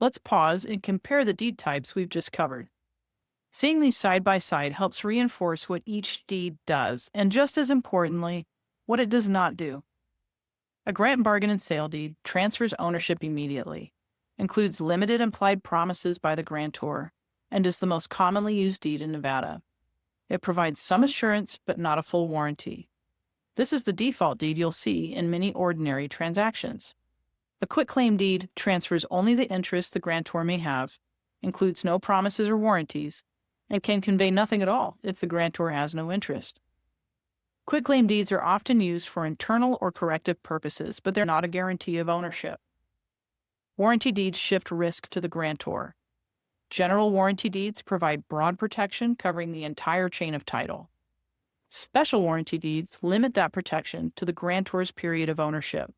Let's pause and compare the deed types we've just covered. Seeing these side by side helps reinforce what each deed does, and just as importantly, what it does not do. A grant, bargain, and sale deed transfers ownership immediately, includes limited implied promises by the grantor, and is the most commonly used deed in Nevada. It provides some assurance but not a full warranty. This is the default deed you'll see in many ordinary transactions. A quitclaim deed transfers only the interest the grantor may have, includes no promises or warranties, and can convey nothing at all if the grantor has no interest. Quitclaim deeds are often used for internal or corrective purposes, but they're not a guarantee of ownership. Warranty deeds shift risk to the grantor. General warranty deeds provide broad protection covering the entire chain of title. Special warranty deeds limit that protection to the grantor's period of ownership.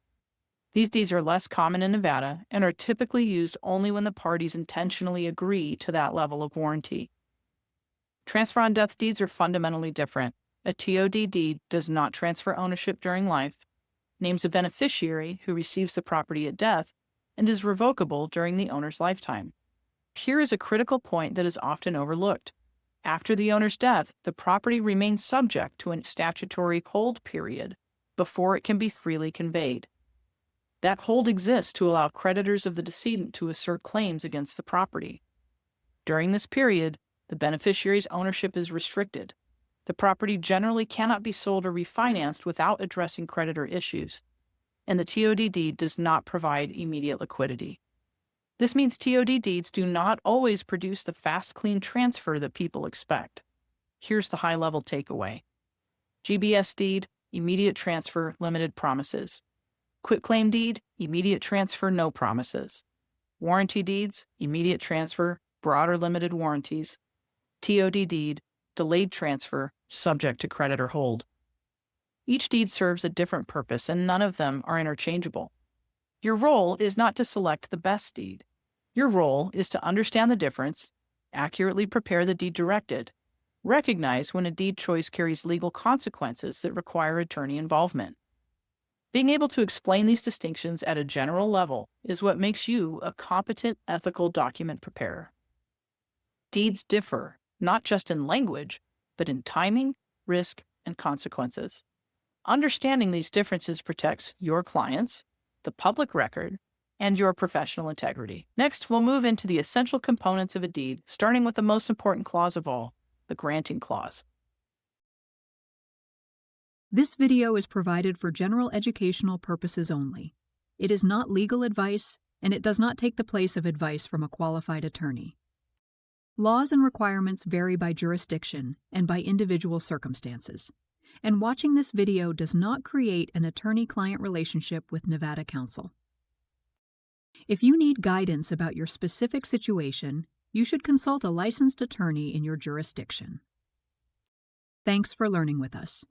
These deeds are less common in Nevada and are typically used only when the parties intentionally agree to that level of warranty. Transfer on death deeds are fundamentally different. A TOD deed does not transfer ownership during life, names a beneficiary who receives the property at death, and is revocable during the owner's lifetime. Here is a critical point that is often overlooked. After the owner's death, the property remains subject to a statutory hold period before it can be freely conveyed. That hold exists to allow creditors of the decedent to assert claims against the property. During this period, the beneficiary's ownership is restricted. The property generally cannot be sold or refinanced without addressing creditor issues, and the TOD deed does not provide immediate liquidity. This means TOD deeds do not always produce the fast, clean transfer that people expect. Here's the high-level takeaway. GBS deed, immediate transfer, limited promises. Quitclaim deed, immediate transfer, no promises. Warranty deeds, immediate transfer, broad or limited warranties. TOD deed, delayed transfer, subject to creditor hold. Each deed serves a different purpose, and none of them are interchangeable. Your role is not to select the best deed. Your role is to understand the difference, accurately prepare the deed directed, recognize when a deed choice carries legal consequences that require attorney involvement. Being able to explain these distinctions at a general level is what makes you a competent ethical document preparer. Deeds differ, not just in language, but in timing, risk, and consequences. Understanding these differences protects your clients, the public record, and your professional integrity. Next, we'll move into the essential components of a deed, starting with the most important clause of all, the granting clause. This video is provided for general educational purposes only. It is not legal advice, and it does not take the place of advice from a qualified attorney. Laws and requirements vary by jurisdiction and by individual circumstances, and watching this video does not create an attorney-client relationship with Nevada Counsel. If you need guidance about your specific situation, you should consult a licensed attorney in your jurisdiction. Thanks for learning with us.